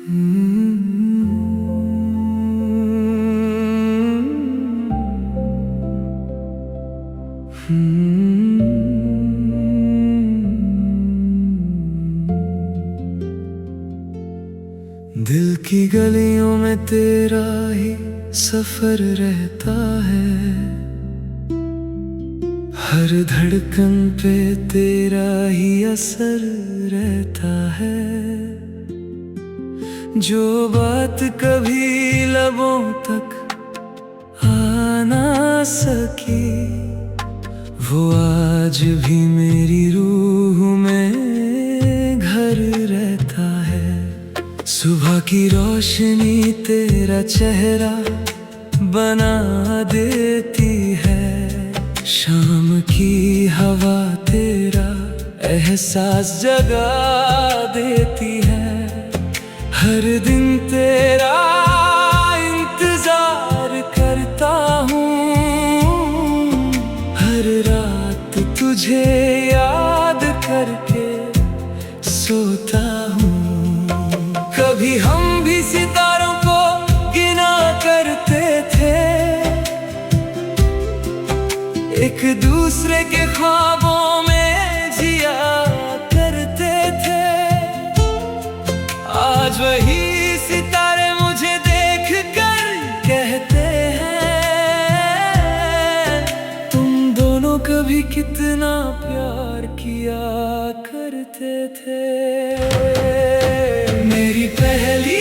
दिल की गलियों में तेरा ही सफर रहता है, हर धड़कन पे तेरा ही असर रहता है। जो बात कभी लबों तक आ ना सकी, वो आज भी मेरी रूह में घर रहता है। सुबह की रोशनी तेरा चेहरा बना देती है, शाम की हवा तेरा एहसास जगा देती है। हर दिन तेरा इंतजार करता हूँ, हर रात तुझे याद करके सोता हूँ। कभी हम भी सितारों को गिना करते थे, एक दूसरे के ख्वाबों में जिया करते थे। आज वही सितारे मुझे देख कर कहते हैं, तुम दोनों कभी कितना प्यार किया करते थे। मेरी पहली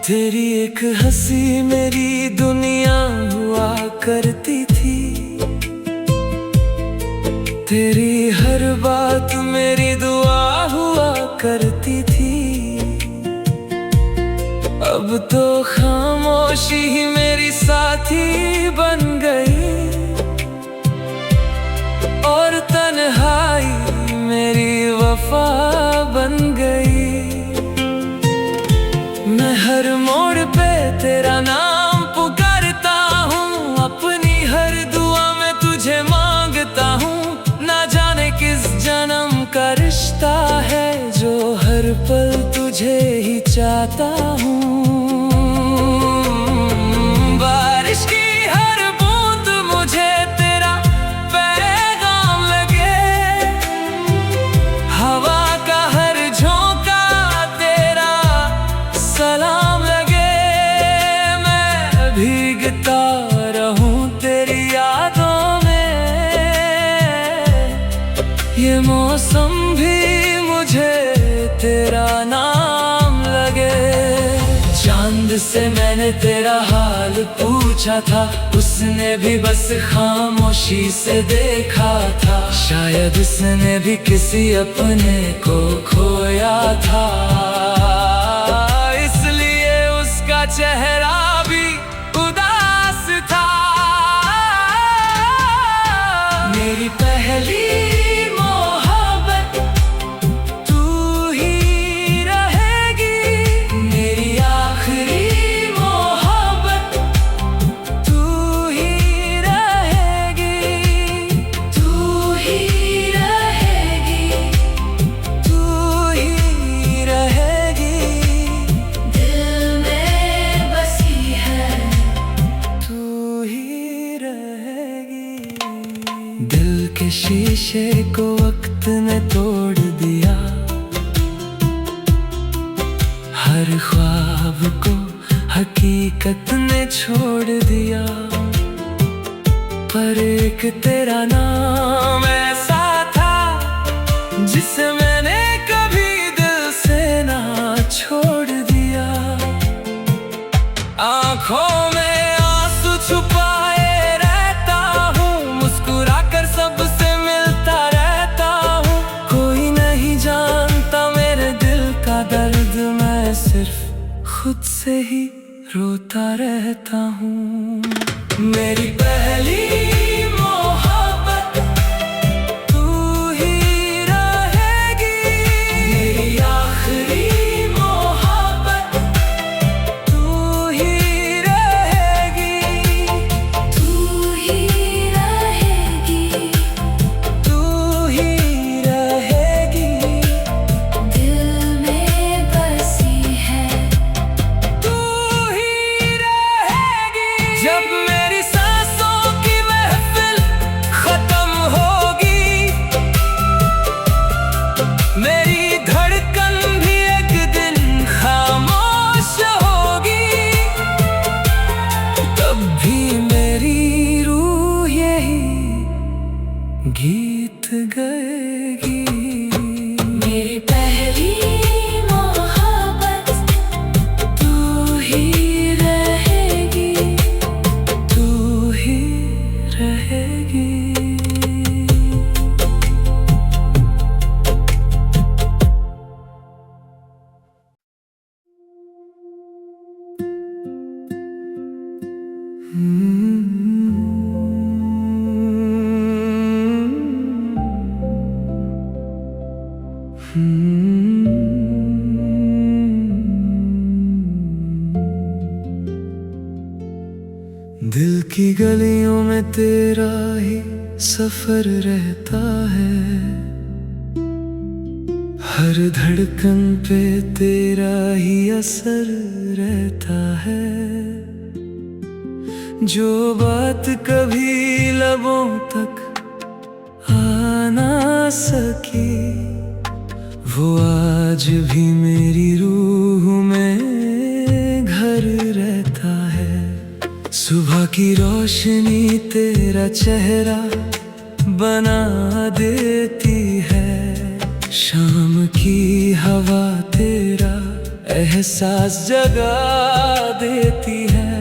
तेरी एक हंसी मेरी दुनिया हुआ करती थी, तेरी हर बात मेरी दुआ हुआ करती थी। अब तो खामोशी ही मेरी साथी बन गई, और तन्हाई मेरी वफा बन गई। मैं हर मोड़ पे तेरा नाम पुकारता हूँ, अपनी हर दुआ में तुझे मांगता हूँ। ना जाने किस जन्म का रिश्ता है, जो हर पल तुझे ही चाहता हूँ। बारिश की हर बूंद मुझे तेरा पैगाम लगे, हवा का हर झोंका तेरा सलाम लगे। मैं भीगता रहूं तेरी यादों में, ये मौसम भी मुझे तेरा नाम लगे। चांद से मैंने तेरा हाल पूछा था, उसने भी बस खामोशी से देखा था। शायद उसने भी किसी अपने को खोया था, चेहरा भी उदास था। मेरी पहली मोहब्बत तू ही रहेगी, मेरी आखिरी मोहब्बत तू ही रहेगी। तू ही रहेगी, तू ही रहेगी। दिल के शीशे को वक्त ने तोड़ दिया, हर ख्वाब को हकीकत ने छोड़ दिया। पर एक तेरा नाम ऐसा था, जिसे मैंने कभी दिल से ना छोड़ दिया। आँखों में आंसू छुपाए रहता हूँ, मुस्कुरा कर सबसे मिलता रहता हूँ। से ही रोता रहता हूँ। मेरी पहली मोहब्बत तू ही रहेगी, मेरी आखिरी मोहब्बत तू ही रहेगी, तू ही रहेगी, तू ही रहेगी, दिल में बसी है, तू ही रहेगी। जब मेरी सांसों की महफिल खत्म होगी, मेरी धड़कन भी एक दिन खामोश होगी, तब भी मेरी रूह यही गीत गाएगी। मेरी पहली मोहब्बत तू ही रहेगी, तू ही रहेगी। दिल की गलियों में तेरा ही सफर रहता है, हर धड़कन पे तेरा ही असर रहता है। जो बात कभी लबों तक आ ना सकी, वो आज भी मेरी रूह में घर रहता है। सुबह की रोशनी तेरा चेहरा बना देती है, शाम की हवा तेरा एहसास जगा देती है।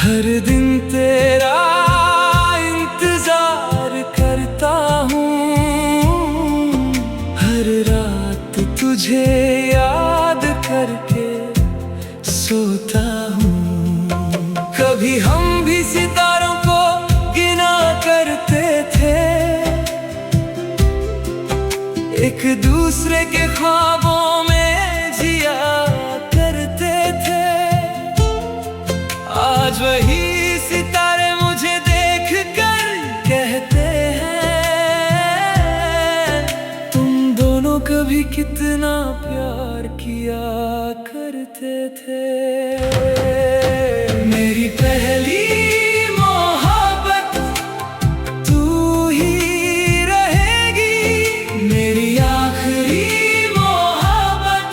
हर दिन तेरा इंतजार करता हूँ, हर रात तुझे याद करके सोता हूँ। कभी हम भी सितारों को गिना करते थे, एक दूसरे के ख्वाबों में जिया करते थे। आज वही सितारे मुझे देख कर कहते हैं, तुम दोनों कभी कितना प्यार किया करते थे। मेरी पहली मोहब्बत तू ही रहेगी, मेरी आखिरी मोहब्बत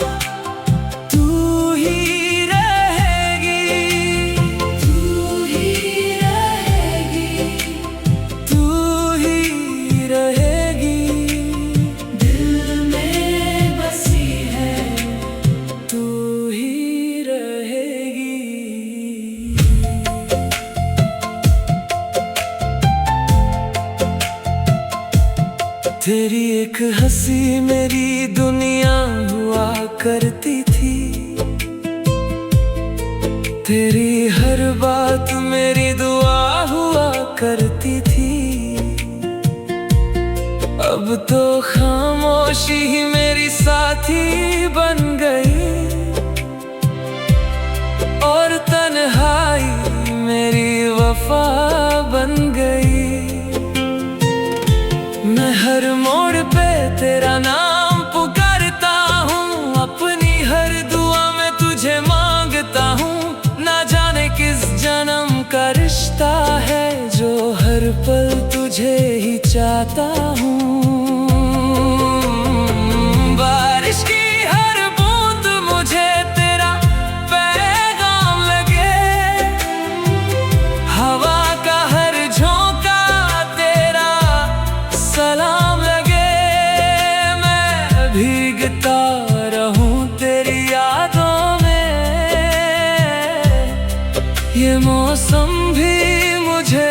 तू ही रहेगी, तू ही रहेगी, तू ही रहेगी, दिल में बसी है, तू ही रहेगी। तेरी एक हंसी मेरी दुनिया हुआ करती थी, तेरी हर बात मेरी दुआ हुआ करती थी। अब तो खामोशी ही मेरी साथी बन गई, और तन्हाई मेरी वफा बन गई। मैं हर मोड़ पे तेरा नाम पुकारता हूँ, अपनी हर दुआ में तुझे मांगता हूँ। ना जाने किस जन्म का रिश्ता है, जो हर पल तुझे ही चाहता हूँ। बारिश की हर बूंद मुझे तेरा पैगाम लगे, हवा का हर झोंका तेरा सलाम लगे। मैं भीगता रहूं तेरी यादों में, ये मौसम भी मुझे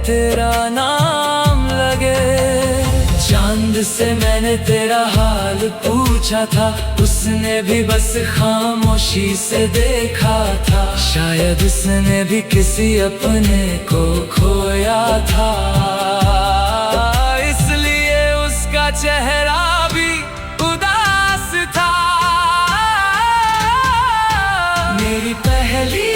तेरा नाम लगे। चांद चांद से मैंने तेरा हाल पूछा था, उसने भी बस खामोशी से देखा था। शायद उसने भी किसी अपने को खोया था, इसलिए उसका चेहरा भी उदास था। मेरी पहली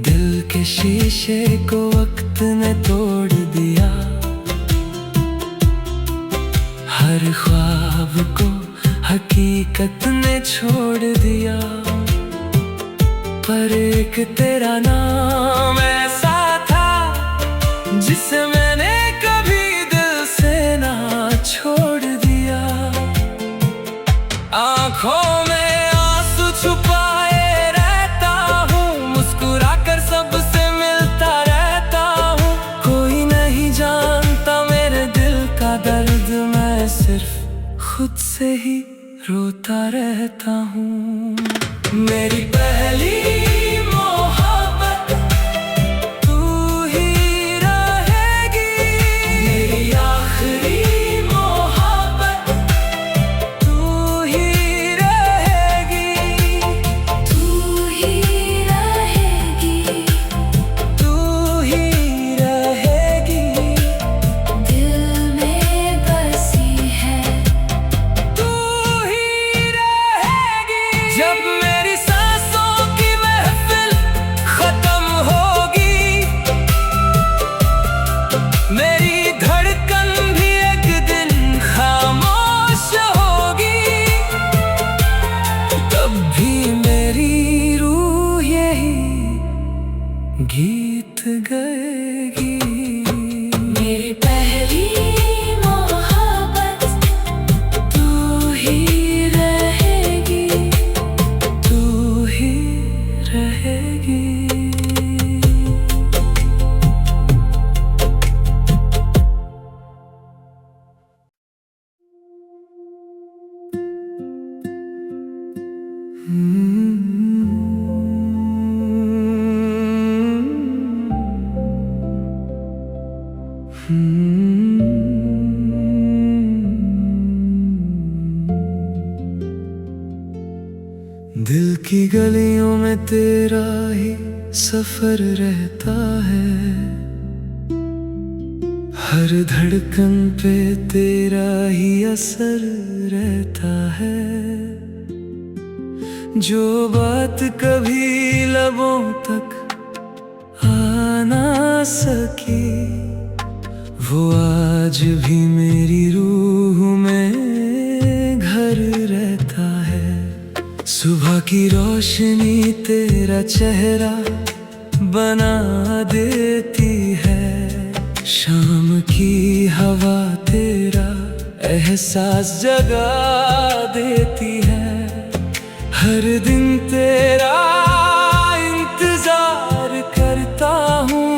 दिल के शीशे को वक्त ने तोड़ दिया, हर ख्वाब को हकीकत ने छोड़ दिया। पर एक तेरा नाम ऐसा था जिसे मैंने कभी दिल से ना छोड़ दिया। आँखों में खुद से ही रोता रहता हूँ। मेरी पहली मोहब्बत तू ही रहेगी, मेरी आखिरी मोहब्बत तू ही रहेगी, तू ही रहेगी, तू ही रहेगी। दिल में बसी है जब मेरी सांसों की महफिल खत्म होगी, मेरी धड़कन भी एक दिन खामोश होगी, तब भी मेरी रूह यही गीत गाएगी। मेरी पहली मोहब्बत तू ही रहेगी, तू ही रहेगी। दिल की गलियों में तेरा ही सफर रहता है, हर धड़कन पे तेरा ही असर रहता है। जो बात कभी लबों तक आ ना सकी, वो आज भी मेरी रूह में घर रहता है। सुबह की रोशनी तेरा चेहरा बना देती है, शाम की हवा तेरा एहसास जगा देती है। हर दिन तेरा इंतजार करता हूँ,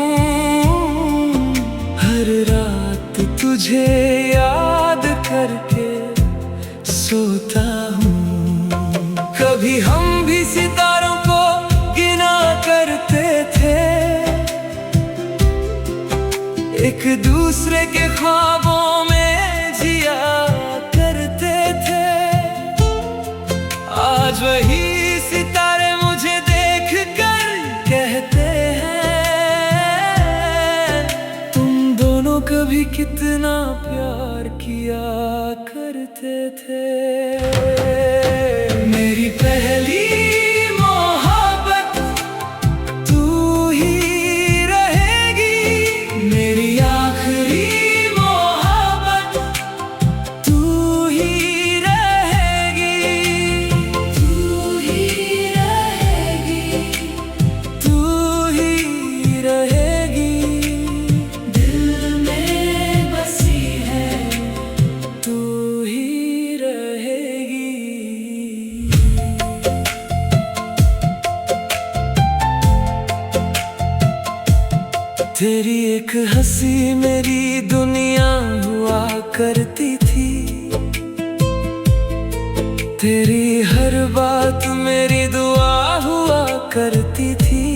हर रात तुझे याद करके सोता हूँ। कभी हम भी सितारों को गिना करते थे, एक दूसरे के ख्वाबों में जिया करते थे। आज वही सितारे मुझे देख कर कहते हैं, तुम दोनों कभी कितना प्यार किया करते थे। मेरी पहली रहेगी। करती थी। तेरी हर बात मेरी दुआ हुआ करती थी।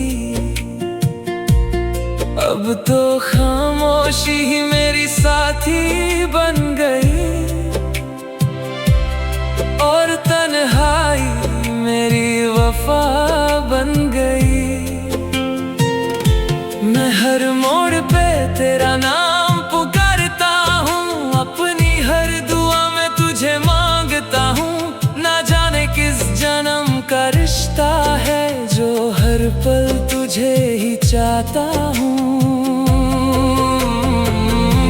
अब तो खामोशी ही मेरी साथी बन गई और तन्हाई मेरी वफा बन गई। मैं हर मोड़ पे तेरा नाम पुकारता हूँ, अपनी हर दुआ में तुझे मांगता हूँ। ना जाने किस जन्म का रिश्ता है जो हर पल तुझे ही चाहता हूँ।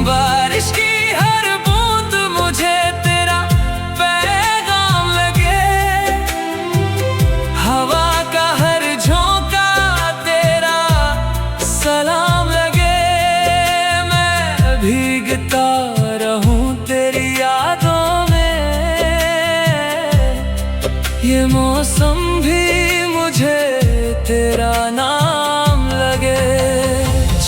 बारिश की हर बूंद मुझे तेरा पैगाम लगे, हवा का हर झोंका तेरा सलाम लगे। मैं भीगता रहूं तेरी यादों में, ये मौसम भी मुझे तेरा नाम लगे।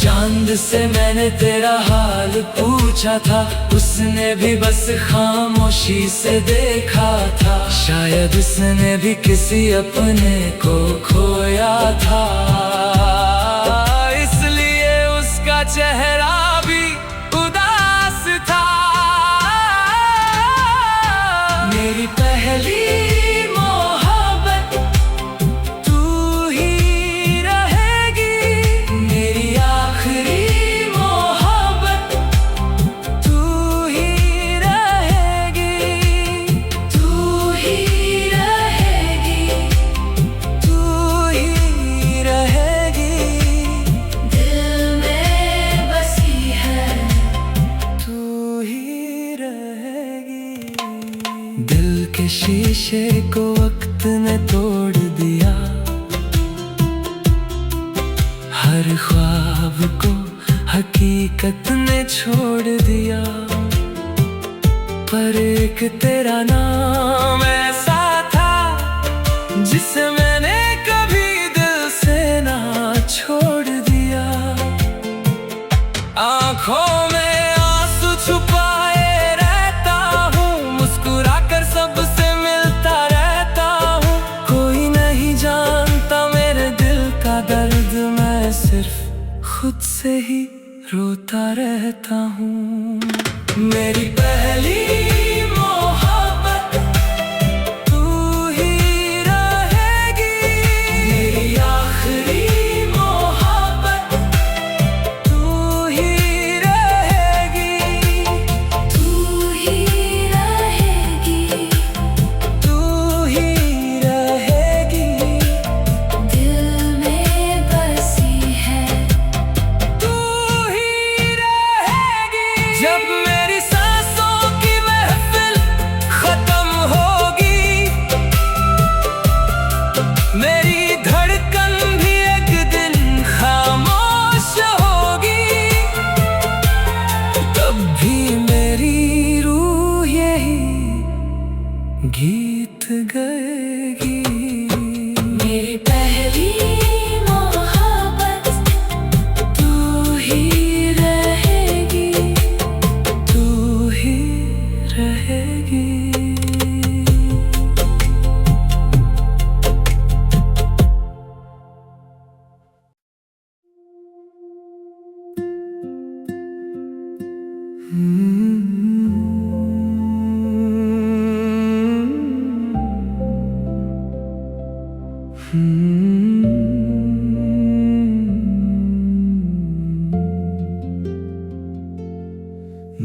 चांद से मैंने तेरा हाल पूछा था, उसने भी बस खामोशी से देखा था। शायद उसने भी किसी अपने को खोया था, इसलिए उसका चेहरा भी उदास था। मेरी पहली शीशे को वक्त ने तोड़ दिया, हर ख्वाब को हकीकत ने छोड़ दिया। पर एक तेरा नाम ऐसा था जिसे मैंने कभी दिल से ना छोड़ दिया। आँखों में आंसू छुपाए रहता हूँ, मुस्कुराकर सबसे दर्द। मैं सिर्फ खुद से ही रोता रहता हूँ। मेरी पहली मोहब्बत तू ही रहेगी, मेरी आखिरी मोहब्बत तू ही रहेगी। तू ही रहेगी, तू ही रहेगी, दिल में बसी है तू ही रहेगी। जब मेरी सांसों की महफिल खत्म होगी, मेरी धड़कन भी एक दिन खामोश होगी, तब भी मेरी रूह यही गीत गाएगी। मेरी पहली मोहब्बत तू ही रहेगी, तू ही रहेगी।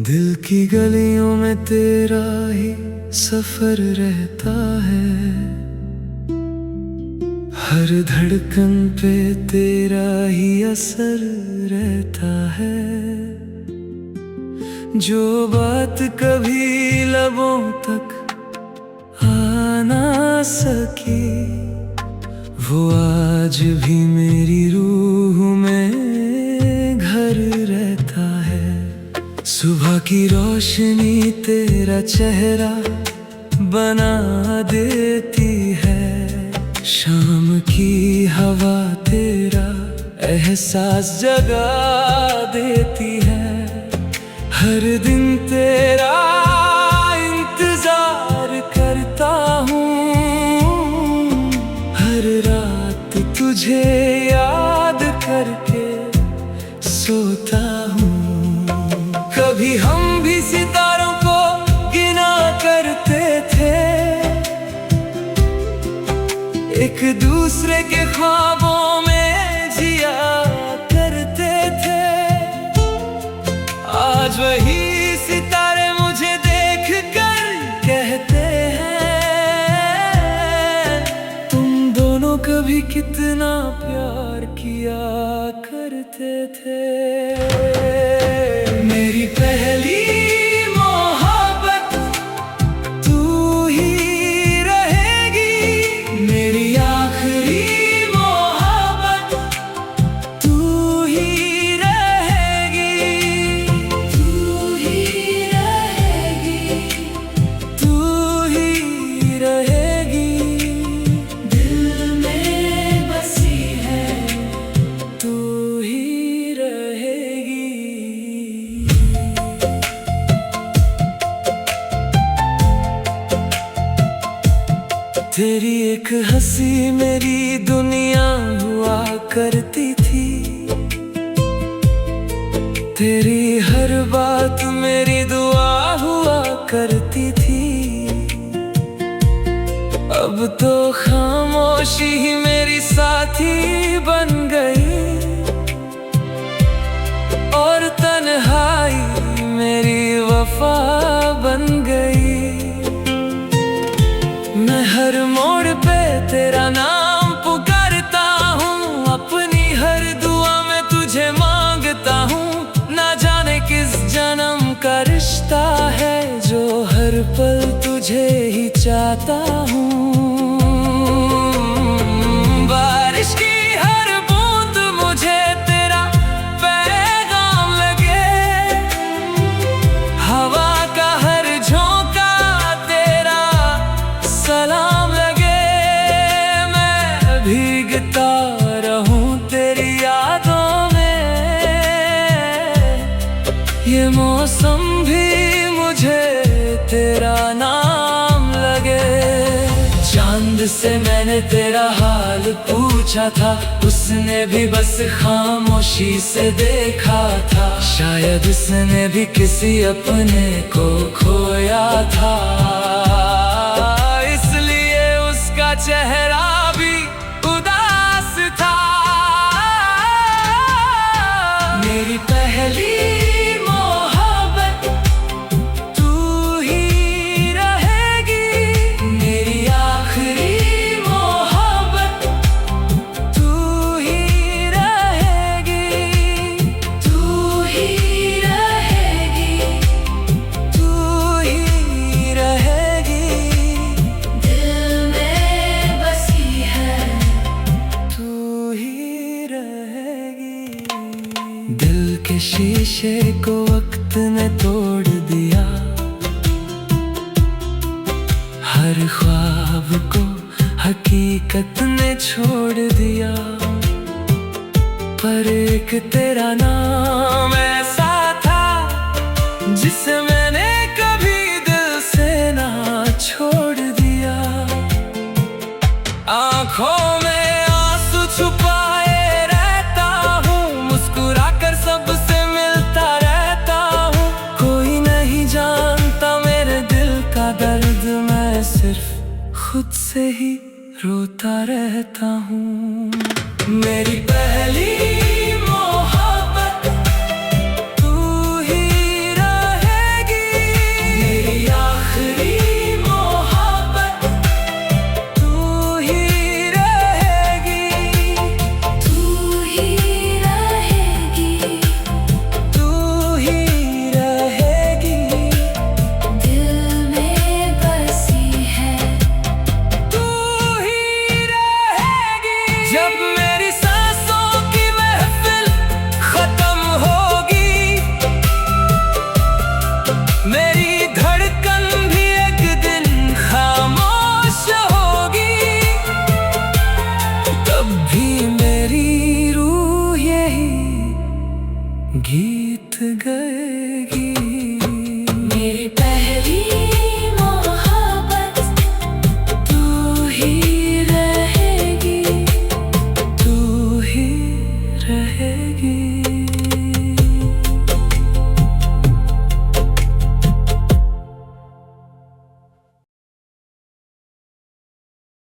दिल की गलियों में तेरा ही सफर रहता है, हर धड़कन पे तेरा ही असर रहता है। जो बात कभी लबों तक आ ना सकी, वो आज भी मेरी रूह में घर रहता है। सुबह की रोशनी तेरा चेहरा बना देती है, शाम की हवा तेरा एहसास जगा देती है। हर दिन तेरा दूसरे के ख्वाबों में जिया करते थे। आज वही सितारे मुझे देख कर कहते हैं, तुम दोनों कभी कितना प्यार किया करते थे। मेरी पहली मोहब्बत तू ही रहेगी, मेरी आखिरी मोहब्बत तू ही रहेगी, तू ही रहेगी, तू ही रहेगी। दिल में बसी है, तू ही रहेगी। तेरी एक हंसी मेरी दुनिया हुआ करती थी, तेरी हर बात मेरी दुआ हुआ करती थी। अब तो खामोशी ही मेरी साथी बन गई, और तन्हाई मेरी वफा बन गई। मैं हर मोड़ पे तेरा नाम पुकारता हूँ, अपनी हर दुआ में तुझे मांगता हूँ। ना जाने किस जन्म का रिश्ता है जो हर पल तुझे ही चाहता हूँ। बारिश की हर बूंद मुझे तेरा पैगाम लगे, हवा का हर झोंका तेरा सलाम लगे। मैं भीगता रहूं तेरी यादों में, ये मौसम भी मुझे तेरा नाम लगे। चांद से मैंने तेरा हाल पूछा था, उसने भी बस खामोशी से देखा था। शायद उसने भी किसी अपने को खोया था, इसलिए उसका चेहरा भी उदास था। मेरी पहली मोहब्बत तू ही रहेगी, मेरी आखिरी मोहब्बत तू ही रहेगी, तू ही रहेगी, तू ही रहेगी। दिल में बसी है, तू ही रहेगी। दिल के शीशे को वक्त ने तोड़ दिया, हर ख्वाब को हकीकत ने छोड़ दिया। पर एक तेरा नाम ऐसा था जिसे मैंने कभी दिल से ना छोड़ दिया। आँखों में आंसू छुपाए रहता हूँ, मुस्कुरा कर सबसे मिलता रहता हूँ। कोई नहीं जानता मेरे दिल का दर्द, मैं सिर्फ खुद से ही रोता रहता हूँ। मेरी पहली मोहब्बत तू ही रहेगी, मेरी आखिरी मोहब्बत तू ही रहेगी, तू ही रहेगी, तू ही रहेगी। दिल में बसी है, तू ही रहेगी। जब मेरी सांसों की महफिल खत्म होगी,